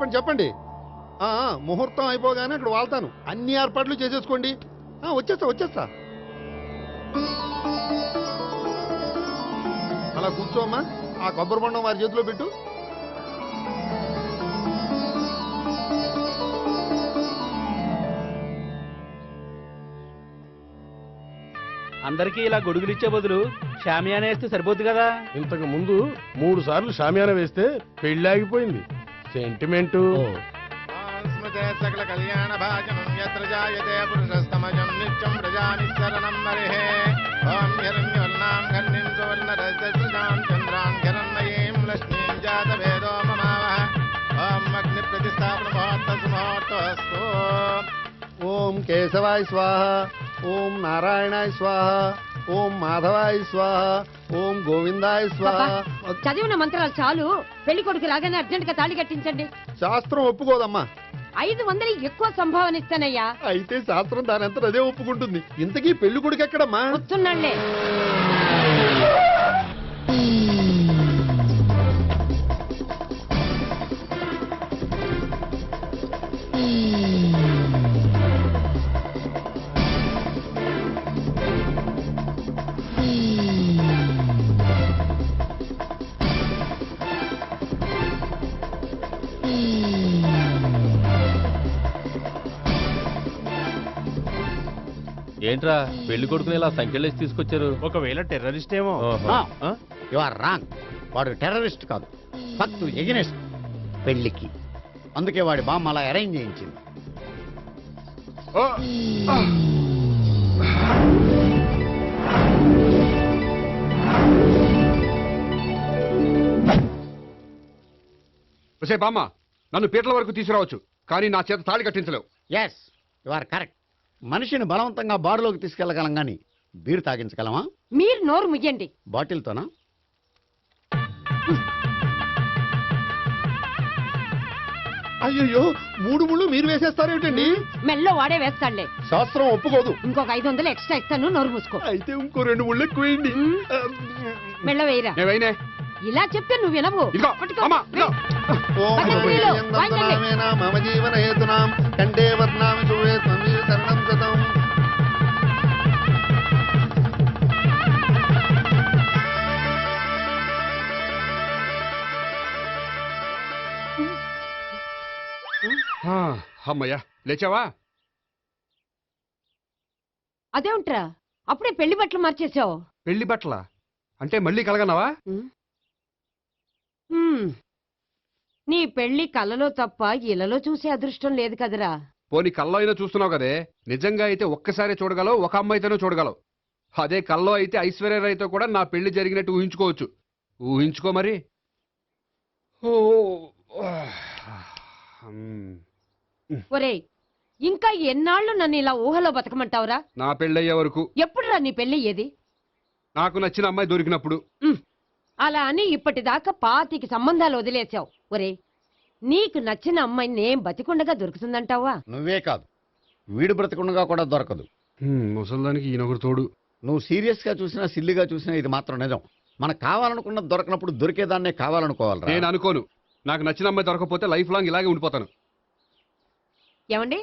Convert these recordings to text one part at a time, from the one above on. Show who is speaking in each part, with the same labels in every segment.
Speaker 1: చెప్పండి చెప్పండి. ముహూర్తం అయిపోగానే అక్కడ వాళ్తాను. అన్ని ఏర్పాట్లు చేసేసుకోండి. వచ్చేస్తా వచ్చేస్తా. అలా కూర్చోమ్మా. ఆ కొబ్బరి బొండం వారి చేతిలో పెట్టు.
Speaker 2: అందరికీ ఇలా గొడుగులు ఇచ్చే బదులు షామియానా వేస్తే సరిపోద్ది కదా.
Speaker 3: ఇంతకు ముందు 3 సార్లు షామియానా వేస్తే పెళ్లి ఆగిపోయింది. సెంటిమెంటు.
Speaker 4: సకల కళ్యాణ భాజనం యత్ర జాయతే పురుషస్తమజం నిత్యం ప్రజానిశరణం మరిహే. ఓం హిరణ్యవర్ణాం ఘర్ణిం సువర్ణరజసృజాం చంద్రాం హిరణ్మయీం లక్ష్మీం జాతవేదో మమావహ. ఓం అగ్ని ప్రతిష్టాపన ముహూర్తస్తు ముహూర్తస్తు.
Speaker 1: ఓం కేశవాయ స్వాహ. ఓం నారాయణాయ స్వాహ. ఓం మాధవాయ స్వాహ. ఓం గోవిందాయ స్వాహ.
Speaker 5: చదివిన మంత్రాలు చాలు. పెళ్లి కొడుకు రాగానే అర్జెంట్ గా తాళి కట్టించండి.
Speaker 1: శాస్త్రం ఒప్పుకోదమ్మా.
Speaker 5: 500 ఎక్కువ సంభావన ఇస్తానయ్యా.
Speaker 1: అయితే శాస్త్రం దానంతా అదే ఒప్పుకుంటుంది. ఇంతకీ పెళ్లి కొడుకు ఎక్కడమ్మా?
Speaker 5: వస్తున్నాళ్లే.
Speaker 6: ఏంట్రా పెళ్లి కొడుకుని ఇలా సంఖ్యలేసి తీసుకొచ్చారు?
Speaker 2: ఒకవేళ టెర్రరిస్ట్ ఏమో.
Speaker 7: You are wrong. వాడు టెర్రరిస్ట్ కాదు, భక్తు ఎగనెస్ట్ పెళ్లికి. అందుకే వాడి బామ్మ అలా అరేంజ్ చేయించింది.
Speaker 8: బామ్మ, నన్ను పీటల వరకు తీసుకురావచ్చు, కానీ నా చేత తాళి కట్టించలేవు.
Speaker 7: Yes, you are correct. మనిషిని బలవంతంగా బారులోకి తీసుకెళ్లగలం గాని బీరు తాగించగలమా?
Speaker 5: మీరు నోరు ముయ్యండి.
Speaker 7: బాటిల్తోనా?
Speaker 1: అయ్యో, 3 ముళ్ళు మీరు వేసేస్తారేమిటండి?
Speaker 5: మెల్లో వాడే వేస్తాడులే.
Speaker 1: శాస్త్రం ఒప్పుకోదు.
Speaker 5: ఇంకొక 500 ఎక్స్ట్రా ఇస్తాను. నోరు మూసుకో.
Speaker 1: అయితే ఇంకో 2 ముళ్ళు ఎక్కువేయండి.
Speaker 5: మెల్ల వేయరా. ఇలా చెప్తే నువ్వు వినవు.
Speaker 1: మమ జీవన హేతునాం కండే వర్ణామి చూడే తరుణం గతం.
Speaker 8: అమ్మయ్యా, లేచావా?
Speaker 5: అదేంట్రా అప్పుడే పెళ్లి బట్టలు మార్చేసావు?
Speaker 8: పెళ్లి బట్టల అంటే మళ్ళీ కలగన్నావా?
Speaker 5: నీ పెళ్లి కలలో తప్ప ఇలలో చూసే అదృష్టం లేదు కదరా.
Speaker 8: పోనీ కల్లో అయినా చూస్తున్నావు కదే. నిజంగా అయితే ఒక్కసారి చూడగలవు, ఒక అమ్మాయితోనే చూడగలవు. అదే కల్లో అయితే ఐశ్వర్యరాయ్తో కూడా నా పెళ్లి జరిగినట్టు ఊహించుకోవచ్చు. ఊహించుకో మరి.
Speaker 5: ఒరేయ్, ఇంకా ఎన్నాళ్ళు నన్ను ఇలా ఊహలో బతకమంటావురా?
Speaker 8: నా పెళ్ళయ్యే వరకు.
Speaker 5: ఎప్పుడురా నీ పెళ్లి ఏది?
Speaker 8: నాకు నచ్చిన అమ్మాయి దొరికినప్పుడు.
Speaker 5: అలా అని ఇప్పటిదాకా 25 సంబంధాలు వదిలేసావు. ఒరేయ్, నీకు నచ్చిన అమ్మాయి నేను బతికుండగా దొరుకుతుందంటావా?
Speaker 7: నువ్వే కాదు, వీడు బ్రతకుండగా కూడా దొరకదు.
Speaker 8: ముసల్దానికి ఈయనొకరు తోడు.
Speaker 7: నువ్వు సీరియస్ గా చూసినా సిల్లిగా చూసినా ఇది మాత్రం నిజం. మనకు కావాలనుకున్నది దొరకనప్పుడు దొరికేదాన్నే కావాలనుకోవాలి.
Speaker 8: నేను అనుకోను. నాకు నచ్చిన అమ్మాయి దొరకపోతే లైఫ్ లాంగ్ ఇలాగే ఉండిపోతాను.
Speaker 5: ఏమండి,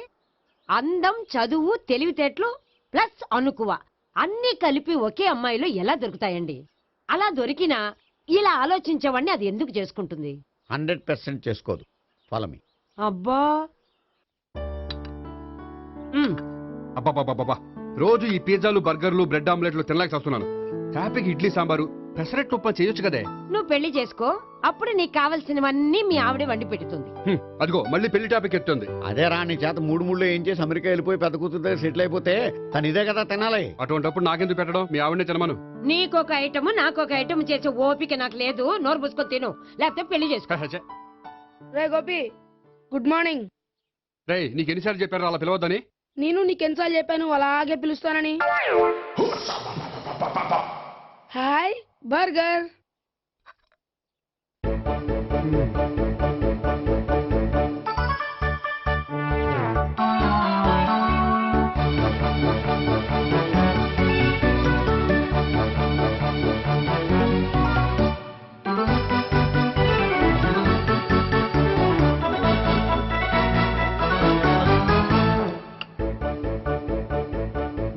Speaker 5: అందం, చదువు, తెలివితేటలు ప్లస్ అనుకువ అన్నీ కలిపి ఒకే అమ్మాయిలో ఎలా దొరుకుతాయండి? అలా దొరికినా ఇలా ఆలోచించేవాడిని అది ఎందుకు చేసుకుంటుంది?
Speaker 7: 100% చేసుకోదు. Follow me.
Speaker 5: అబ్బా,
Speaker 8: అబ్బాబాబాబా, రోజు ఈ పిజ్జాలు, బర్గర్లు, బ్రెడ్ ఆమ్లెట్లు తినలేక వస్తున్నాను. హ్యాపీకి ఇడ్లీ సాంబారు, పెసరెట్టు ఉప్మా చేయొచ్చు కదే.
Speaker 5: నువ్వు పెళ్లి చేసుకో, అప్పుడు నీకు కావలసినవన్నీ మీ ఆవిడే వండి పెడుతుంది.
Speaker 8: అదిగో మళ్ళీ పెళ్లి టాపిక్ ఎత్తుంది.
Speaker 7: అదే రా, నీ చేత 3 ముళ్ళు ఏం చేసి అమెరికా వెళ్ళిపోయి పెద్ద కూతురు దగ్గర సెటిల్ అయిపోతే తను ఇదే కదా తినాలి.
Speaker 8: అటువంటిప్పుడు నాకెందుకు పెట్టడం? మీ ఆవిడనే తినమను.
Speaker 5: నీకొక ఐటమ్ నాకొక ఐటమ్ చేసే ఓపిక నాకు లేదు. నోరు పుసుకొని తిను, లేకపోతే పెళ్లి చేసుకో.
Speaker 9: రే గోపి, గుడ్ మార్నింగ్.
Speaker 8: రే, నీకు ఎన్నిసార్లు చెప్పారు అలా పిలవద్దని?
Speaker 9: నేను నీకెన్నిసార్లు చెప్పాను అలాగే పిలుస్తానని? Hi burger.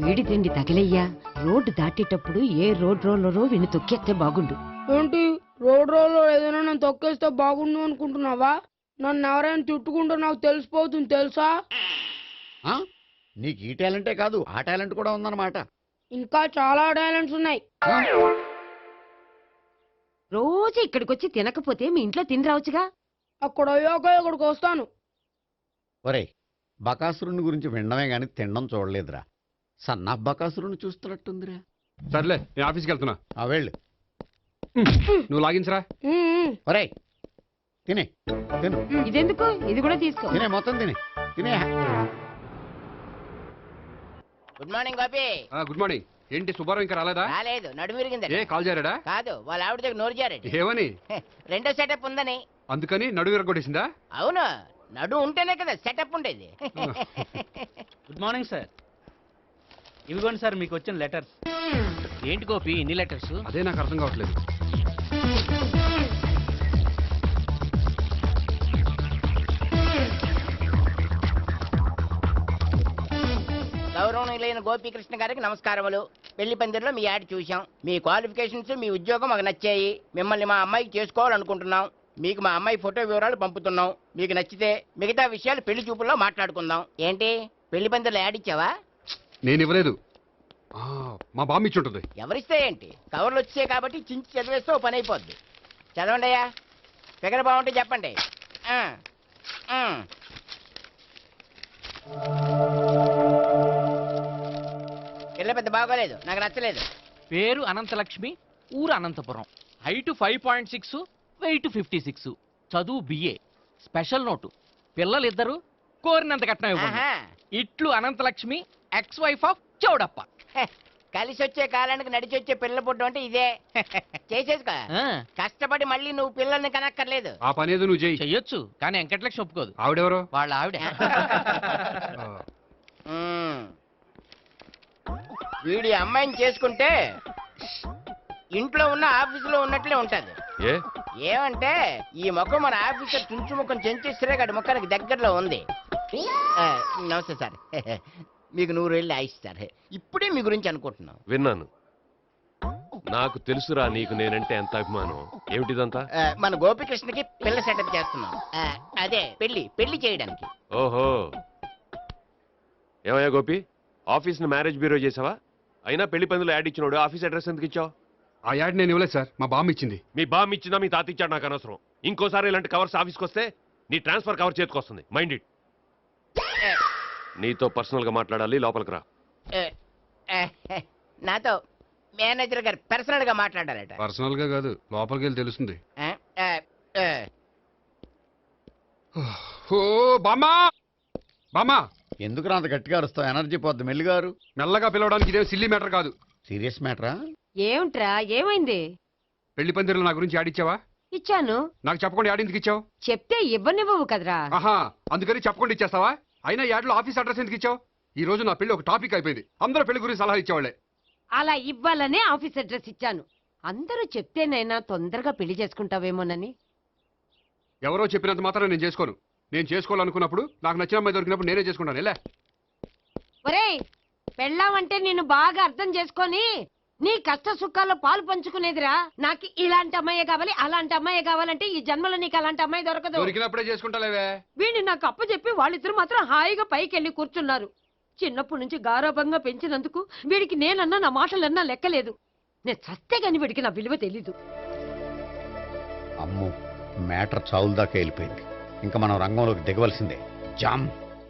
Speaker 5: వేడి తిండి తగిలయ్యా. రోడ్డు దాటేటప్పుడు ఏ రోడ్ రోలరో విని తొక్కేస్తే బాగుండు.
Speaker 9: ఏంటి రోడ్ రోల్లో ఏదైనా నన్ను తొక్కేస్తే బాగుండు అనుకుంటున్నావా? నన్ను ఎవరైనా చుట్టుకుంటే నాకు తెలిసిపోతుంది తెలుసా?
Speaker 7: ఆ? నీకు ఈ టాలెంటే కాదు ఆ టాలెంట్ కూడా ఉందన్నమాట.
Speaker 9: ఇంకా చాలా టాలెంట్స్ ఉన్నాయి.
Speaker 5: రోజు ఇక్కడికొచ్చి తినకపోతే మీ ఇంట్లో తిని రావచ్చుగా.
Speaker 9: అక్కడ అయ్యాక ఇక్కడికి వస్తాను.
Speaker 7: ఒరేయ్, బకాసురుని గురించి వినడమే గాని తినడం చూడలేదురా. సన్నా బకాసురుని చూస్తున్నట్టుందిరా.
Speaker 8: సర్లే నేను ఆఫీస్కి వెళ్తున్నా.
Speaker 7: ఆ వెళ్ళు.
Speaker 8: నువ్వు లాగించరా.
Speaker 7: ఒరేయ్ తినే, తిను,
Speaker 5: ఇదెందుకు? ఇది కూడా తీసుకో.
Speaker 7: తినే, మొత్తం తినే, తినే.
Speaker 10: Good morning Gopi.
Speaker 8: Good morning. ఏంటి సుబ్బారావు ఇంకా రాలేదా?
Speaker 10: రాలేదు, నడుము విరిగింది.
Speaker 8: ఏ కాల్ చేరాడా?
Speaker 10: కాదు, వాళ్ళ ఆవిడ దగ్గర నోరు జారాడు.
Speaker 8: ఏమని?
Speaker 10: రెండో సెటప్ ఉందని.
Speaker 8: అందుకని నడువు విరగొట్టేసిందా?
Speaker 10: అవును, నడు ఉంటేనే కదా సెటప్ ఉండేది.
Speaker 2: Good morning sir. ఇవిగోండి సార్ మీకు వచ్చిన లెటర్స్.
Speaker 6: ఏంటి గోపి ఇన్ని లెటర్స్?
Speaker 8: అదే నాకు అర్థం కావట్లేదు.
Speaker 10: గౌరవనీయులైన గోపీకృష్ణ గారికి నమస్కారములు. పెళ్లి పందిరిలో మీ యాడ్ చూశాం. మీ క్వాలిఫికేషన్స్, మీ ఉద్యోగం మాకు నచ్చాయి. మిమ్మల్ని మా అమ్మాయికి చేసుకోవాలనుకుంటున్నాం. మీకు మా అమ్మాయి ఫోటో వివరాలు పంపుతున్నాం. మీకు నచ్చితే మిగతా విషయాలు పెళ్లి చూపుల్లో మాట్లాడుకుందాం. ఏంటి పెళ్లి పందిరిలో యాడ్ ఇచ్చావా?
Speaker 8: నేను ఇవ్వలేదు, మా బామ్మ ఇచ్చి ఉంటుంది.
Speaker 10: ఎవరిస్తే ఏంటి, కవర్లు వచ్చాయి కాబట్టి చించి చదివేస్తే ఓ పని అయిపోద్ది. చదవండి అయ్యా, ఫిగర్ బాగుంటే చెప్పండి. పిల్ల పెద్ద బాగోలేదు, నాకు నచ్చలేదు.
Speaker 6: పేరు అనంతలక్ష్మి, ఊరు అనంతపురం, హైట్ 5.6, వెయిట్ 56, చదువు బిఏ, స్పెషల్ నోటు పిల్లలిద్దరు కోరినంత కట్నం ఇవ్వండి.
Speaker 10: ఆహా.
Speaker 6: ఇట్లు Anantalakshmi, ex wife of Choudappa.
Speaker 10: కలిసి వచ్చే కాలానికి నడిచి వచ్చే పిల్ల పుట్టం అంటే ఇదే. చేసేసుకో, కష్టపడి మళ్ళీ నువ్వు పిల్లల్ని కనక్కర్లేదు.
Speaker 8: ఆ పని ఏదో నువ్వు చెయ్యి.
Speaker 6: చెయ్యొచ్చు, కానీ వెంకటలక్ష్మి ఒప్పుకోదు.
Speaker 8: ఆవిడెవరో?
Speaker 6: వాళ్ళ ఆవిడ.
Speaker 10: వీడి అమ్మాయిని చేసుకుంటే ఇంట్లో ఉన్న ఆఫీసులో ఉన్నట్లే ఉంటది. ఏమంటే ఈ ముఖం మన ఆఫీసర్ చుంచు ముఖం చెంచేశ్వరే గారి ముఖానికి దగ్గరలో ఉంది. నమస్తే సార్. మీకు 100 ఏళ్ళు ఆయుష్ సార్. ఇప్పుడే మీ గురించి అనుకుంటున్నాం.
Speaker 6: విన్నాను, నాకు తెలుసురా నీకు నేనంటే ఎంత అభిమానం. ఏమిటిదంతా?
Speaker 10: మన గోపికృష్ణకి పిల్ల సెటప్ చేస్తున్నాం. అదే పెళ్లి చేయడానికి.
Speaker 6: ఓహో, ఏమయ్యా గోపి, ఆఫీస్ ని మ్యారేజ్ బ్యూరో చేసావా? అయినా పెళ్లి పందులో యాడ్ ఇచ్చినోడు ఆఫీస్ అడ్రస్ ఎందుకు ఇచ్చావు?
Speaker 8: ఆ యాడ్ నేను ఇవ్వలేదు సార్, మా బామ్మ ఇచ్చింది.
Speaker 6: మీ బామ్మ ఇచ్చిందా మీ తాత ఇచ్చాడు నాకు అనవసరం. ఇంకోసారి ఇలాంటి కవర్స్ ఆఫీస్కి వస్తే నీ ట్రాన్స్ఫర్ కవర్ చేతికొస్తుంది. Mind it. నీతో పర్సనల్ గా మాట్లాడాలి, లోపలికి రా.
Speaker 10: నాతో మేనేజర్ గారు పర్సనల్ గా మాట్లాడాలట.
Speaker 8: పర్సనల్ గా కాదు, లోపలికి వెళ్ళి తెలుస్తుంది. ఓ బామ్మా, బామ్మా,
Speaker 7: ఎందుకు అంత గట్టిగా అరుస్తావు? ఎనర్జీ పోద్ది. మెల్లిగారు.
Speaker 8: మెల్లగా పిలవడానికి ఇదే సిల్లీ మ్యాటర్ కాదు.
Speaker 7: సీరియస్ మ్యాటరా?
Speaker 5: ఏమిట్రా, ఏమైంది?
Speaker 8: పెళ్లి పందిరిలో నా గురించి యాడ్ ఇచ్చావా?
Speaker 5: ఇచ్చాను.
Speaker 8: నాకు చెప్పకుండా యాడ్ ఎందుకు ఇచ్చావు?
Speaker 5: చెప్తే ఇవ్వనివ్వవు కదరా.
Speaker 8: ఆహా, అందుకని చెప్పకుండా ఇచ్చేస్తావా? అయినా యాడ్లో ఆఫీస్ అడ్రస్ ఎందుకు ఇచ్చావు? ఈ రోజు నా పెళ్లి ఒక టాపిక్ అయిపోయింది. అందరూ పెళ్లి గురించి సలహా ఇచ్చేవాళ్లే.
Speaker 5: అలా ఇవ్వాలనే ఆఫీస్ అడ్రస్ ఇచ్చాను. అందరూ చెప్తేనైనా తొందరగా పెళ్లి చేసుకుంటావేమోనని.
Speaker 8: ఎవరో చెప్పినంత మాత్రం నేను చేసుకోను. నేను చేసుకోవాలనుకున్నప్పుడు, నాకు నచ్చిన అమ్మాయి దొరికినప్పుడు నేనే చేసుకుంటాను. ఎలా?
Speaker 5: ఒరేయ్, పెళ్ళామంటే నిన్ను బాగా అర్థం చేసుకొని నీ కష్ట సుఖాల్లో పాలు పంచుకునేదిరా. నాకు ఇలాంటి అమ్మాయి కావాలి, అలాంటి అమ్మాయి కావాలంటే ఈ జన్మలో నీకు అలాంటి అమ్మాయి దొరకదు.
Speaker 8: దొరికినప్పుడే చేసుకుంటాలేవే.
Speaker 5: వీడిని నాకు అప్పచెప్పి వాళ్ళిద్దరు మాత్రం హాయిగా పైకి వెళ్ళి కూర్చున్నారు. చిన్నప్పటి నుంచి గారాభంగా పెంచినందుకు వీడికి నేనన్నా నా మాటలన్నా లెక్కలేదు. నేను చస్తే గాని వీడికి నా విలువ తెలీదు.
Speaker 7: అమ్మో, మ్యాటర్ చావుల దాకా వెళ్ళిపోయింది. ఇంకా మనం రంగంలోకి దిగవలసిందే. జామ్.